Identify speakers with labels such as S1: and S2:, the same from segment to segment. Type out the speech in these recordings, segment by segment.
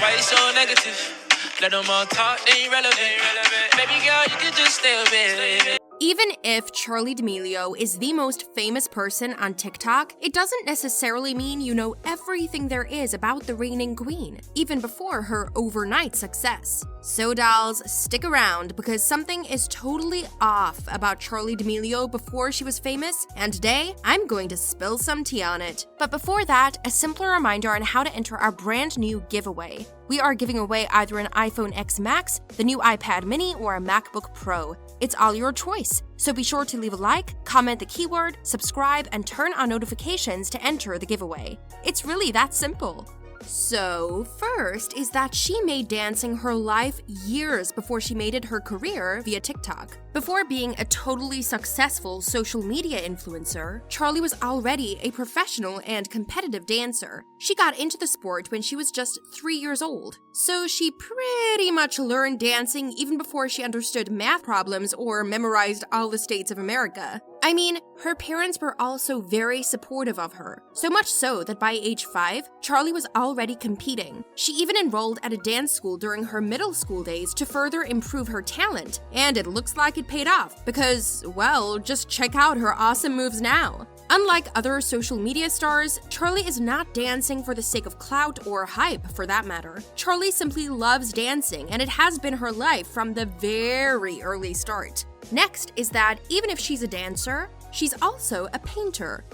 S1: Why you so negative? Let them all talk, they ain't relevant. Baby girl, you can just stay a bit.
S2: Even if Charli D'Amelio is the most famous person on TikTok, it doesn't necessarily mean you know everything there is about the reigning queen, even before her overnight success. So dolls, stick around because something is totally off about Charli D'Amelio before she was famous, and today I'm going to spill some tea on it. But before that, a simpler reminder on how to enter our brand new giveaway. We are giving away either an iPhone X Max, the new iPad mini, or a MacBook Pro. It's all your choice, so be sure to leave a like, comment the keyword, subscribe, and turn on notifications to enter the giveaway. It's really that simple. So, first is that she made dancing her life years before she made it her career via TikTok. Before being a totally successful social media influencer, Charli was already a professional and competitive dancer. She got into the sport when she was just 3 years old, so she pretty much learned dancing even before she understood math problems or memorized all the states of America. I mean, her parents were also very supportive of her, so much so that by age 5, Charli was already competing. She even enrolled at a dance school during her middle school days to further improve her talent, and it looks like it paid off because, well, just check out her awesome moves now. Unlike other social media stars, Charli is not dancing for the sake of clout or hype, for that matter. Charli simply loves dancing, and it has been her life from the very early start. Next is that even if she's a dancer, she's also a painter.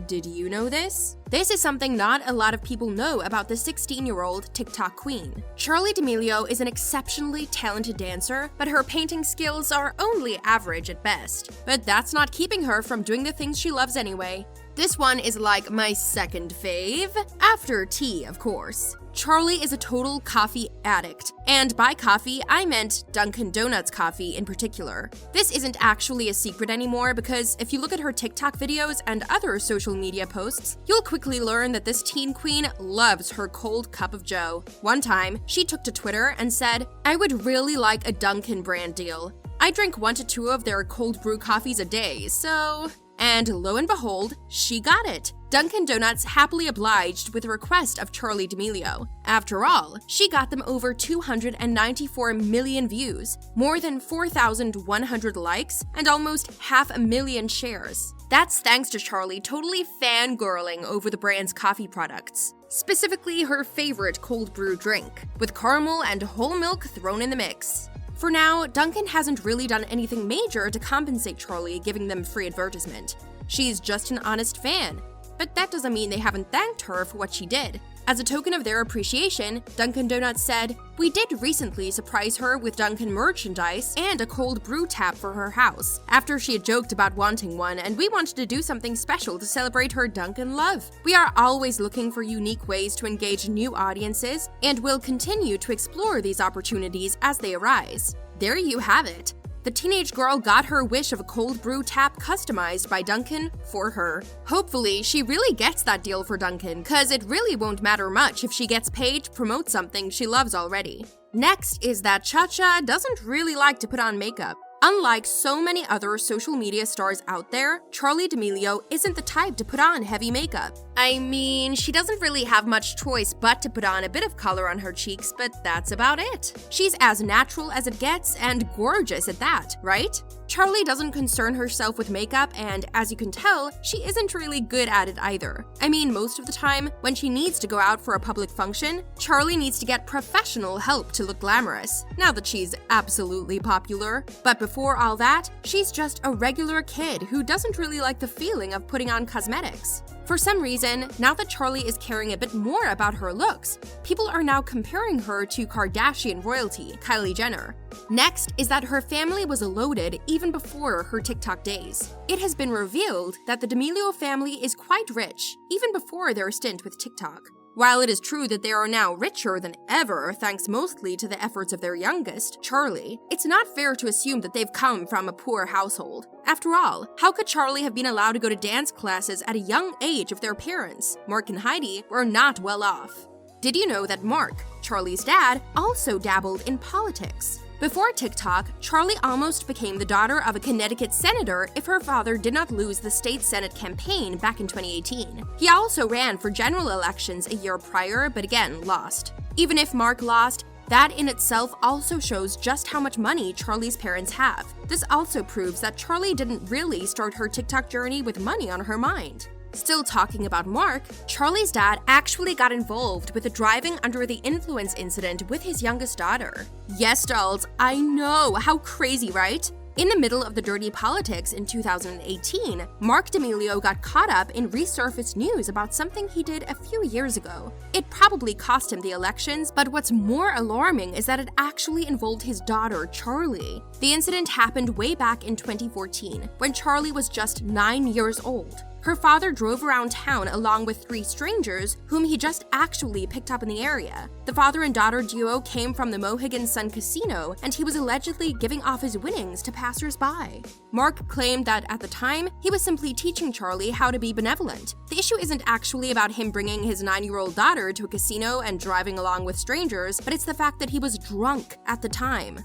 S2: Did you know this? This is something not a lot of people know about the 16-year-old TikTok queen. Charli D'Amelio is an exceptionally talented dancer, but her painting skills are only average at best. But that's not keeping her from doing the things she loves anyway. This one is like my second fave, after tea, of course. Charli is a total coffee addict, and by coffee, I meant Dunkin' Donuts coffee in particular. This isn't actually a secret anymore because if you look at her TikTok videos and other social media posts, you'll quickly learn that this teen queen loves her cold cup of joe. One time, she took to Twitter and said, "I would really like a Dunkin' brand deal. I drink 1 to 2 of their cold brew coffees a day, so..." And lo and behold, she got it. Dunkin' Donuts happily obliged with a request of Charli D'Amelio. After all, she got them over 294 million views, more than 4,100 likes, and almost 500,000 shares. That's thanks to Charli totally fangirling over the brand's coffee products. Specifically her favorite cold brew drink, with caramel and whole milk thrown in the mix. For now, Dunkin' hasn't really done anything major to compensate Charli, giving them free advertisement. She's just an honest fan, but that doesn't mean they haven't thanked her for what she did. As a token of their appreciation, Dunkin' Donuts said, "We did recently surprise her with Dunkin' merchandise and a cold brew tap for her house, after she had joked about wanting one, and we wanted to do something special to celebrate her Dunkin' love. We are always looking for unique ways to engage new audiences, and will continue to explore these opportunities as they arise." There you have it. The teenage girl got her wish of a cold brew tap customized by Dunkin' for her. Hopefully, she really gets that deal for Dunkin', cause it really won't matter much if she gets paid to promote something she loves already. Next is that Cha-Cha doesn't really like to put on makeup. Unlike so many other social media stars out there, Charli D'Amelio isn't the type to put on heavy makeup. I mean, she doesn't really have much choice but to put on a bit of color on her cheeks, but that's about it. She's as natural as it gets and gorgeous at that, right? Charli doesn't concern herself with makeup, and as you can tell, she isn't really good at it either. I mean, most of the time, when she needs to go out for a public function, Charli needs to get professional help to look glamorous, now that she's absolutely popular. But before all that, she's just a regular kid who doesn't really like the feeling of putting on cosmetics. For some reason, now that Charli is caring a bit more about her looks, people are now comparing her to Kardashian royalty, Kylie Jenner. Next is that her family was loaded even before her TikTok days. It has been revealed that the D'Amelio family is quite rich, even before their stint with TikTok. While it is true that they are now richer than ever thanks mostly to the efforts of their youngest, Charli, it's not fair to assume that they've come from a poor household. After all, how could Charli have been allowed to go to dance classes at a young age if their parents, Mark and Heidi, were not well off? Did you know that Mark, Charli's dad, also dabbled in politics? Before TikTok, Charli almost became the daughter of a Connecticut senator if her father did not lose the state senate campaign back in 2018. He also ran for general elections a year prior, but again lost. Even if Mark lost, that in itself also shows just how much money Charli's parents have. This also proves that Charli didn't really start her TikTok journey with money on her mind. Still talking about Mark, Charli's dad actually got involved with a driving under the influence incident with his youngest daughter. Yes, dolls, I know, how crazy, right? In the middle of the dirty politics in 2018, Mark D'Amelio got caught up in resurfaced news about something he did a few years ago. It probably cost him the elections, but what's more alarming is that it actually involved his daughter, Charli. The incident happened way back in 2014, when Charli was just 9 years old. Her father drove around town along with 3 strangers whom he just actually picked up in the area. The father and daughter duo came from the Mohegan Sun Casino, and he was allegedly giving off his winnings to passers-by. Mark claimed that at the time, he was simply teaching Charli how to be benevolent. The issue isn't actually about him bringing his 9-year-old daughter to a casino and driving along with strangers, but it's the fact that he was drunk at the time.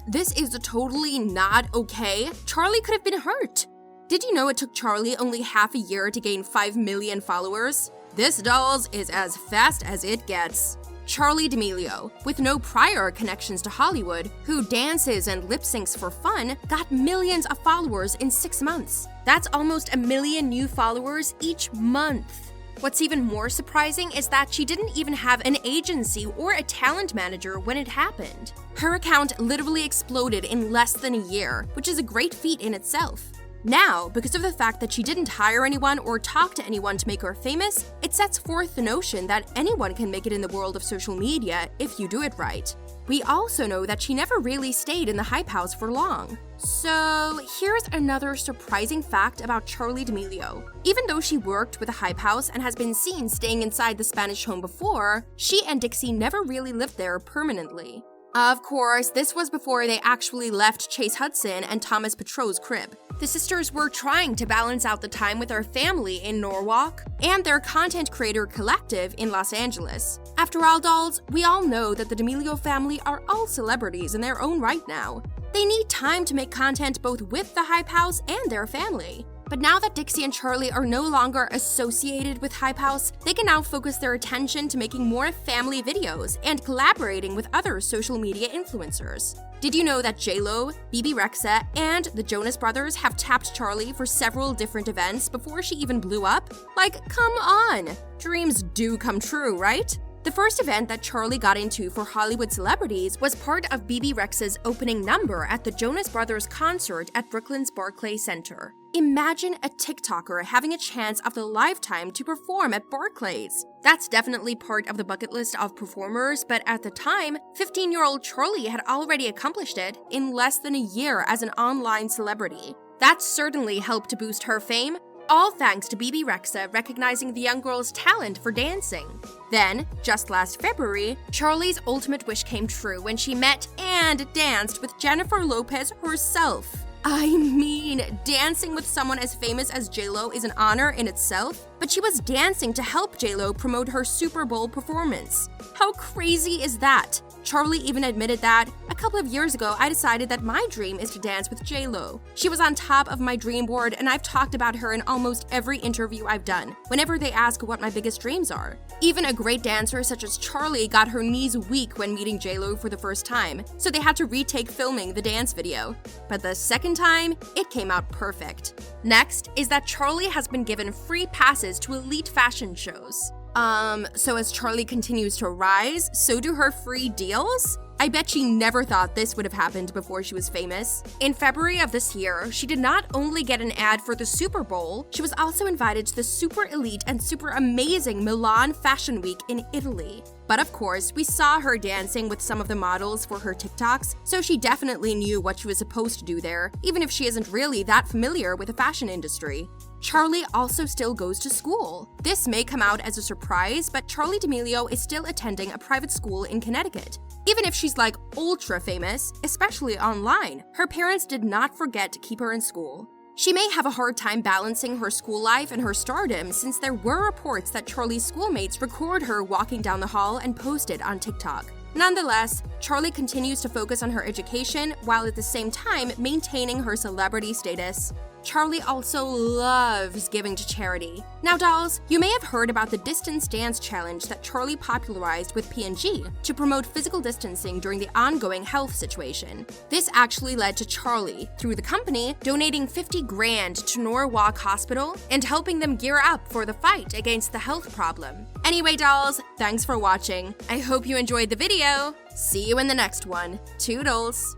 S2: This is totally not okay. Charli could have been hurt. Did you know it took Charli only half a year to gain 5 million followers? This, dolls, is as fast as it gets. Charli D'Amelio, with no prior connections to Hollywood, who dances and lip syncs for fun, got millions of followers in 6 months. That's almost 1 million new followers each month. What's even more surprising is that she didn't even have an agency or a talent manager when it happened. Her account literally exploded in less than a year, which is a great feat in itself. Now, because of the fact that she didn't hire anyone or talk to anyone to make her famous, it sets forth the notion that anyone can make it in the world of social media if you do it right. We also know that she never really stayed in the hype house for long. So here's another surprising fact about Charli D'Amelio. Even though she worked with the hype house and has been seen staying inside the Spanish home before, she and Dixie never really lived there permanently. Of course, this was before they actually left Chase Hudson and Thomas Petrow's crib. The sisters were trying to balance out the time with their family in Norwalk and their content creator collective in Los Angeles. After all, dolls, we all know that the D'Amelio family are all celebrities in their own right now. They need time to make content both with the hype house and their family. But now that Dixie and Charli are no longer associated with Hype House, they can now focus their attention to making more family videos and collaborating with other social media influencers. Did you know that J.Lo, Bebe Rexha, and the Jonas Brothers have tapped Charli for several different events before she even blew up? Like, come on! Dreams do come true, right? The first event that Charli got into for Hollywood celebrities was part of Bebe Rexha's opening number at the Jonas Brothers concert at Brooklyn's Barclays Center. Imagine a TikToker having a chance of a lifetime to perform at Barclays. That's definitely part of the bucket list of performers, but at the time, 15-year-old Charli had already accomplished it in less than a year as an online celebrity. That certainly helped to boost her fame, all thanks to Bebe Rexha recognizing the young girl's talent for dancing. Then, just last February, Charli's ultimate wish came true when she met and danced with Jennifer Lopez herself. I mean, dancing with someone as famous as J.Lo is an honor in itself, but she was dancing to help J.Lo promote her Super Bowl performance. How crazy is that? Charli even admitted that, a couple of years ago, I decided that my dream is to dance with J.Lo. She was on top of my dream board, and I've talked about her in almost every interview I've done, whenever they ask what my biggest dreams are. Even a great dancer such as Charli got her knees weak when meeting J.Lo for the first time, so they had to retake filming the dance video. But the second time, it came out perfect. Next is that Charli has been given free passes to elite fashion shows. So as Charli continues to rise, so do her free deals? I bet she never thought this would have happened before she was famous. In February of this year, she did not only get an ad for the Super Bowl, she was also invited to the super elite and super amazing Milan Fashion Week in Italy. But of course, we saw her dancing with some of the models for her TikToks, so she definitely knew what she was supposed to do there, even if she isn't really that familiar with the fashion industry. Charli also still goes to school. This may come out as a surprise, but Charli D'Amelio is still attending a private school in Connecticut. Even if she's like ultra famous, especially online, her parents did not forget to keep her in school. She may have a hard time balancing her school life and her stardom since there were reports that Charli's schoolmates record her walking down the hall and post it on TikTok. Nonetheless, Charli continues to focus on her education while at the same time maintaining her celebrity status. Charli also loves giving to charity. Now dolls, you may have heard about the distance dance challenge that Charli popularized with P&G to promote physical distancing during the ongoing health situation. This actually led to Charli, through the company, donating $50,000 to Norwalk Hospital and helping them gear up for the fight against the health problem. Anyway dolls, thanks for watching. I hope you enjoyed the video. See you in the next one. Toodles!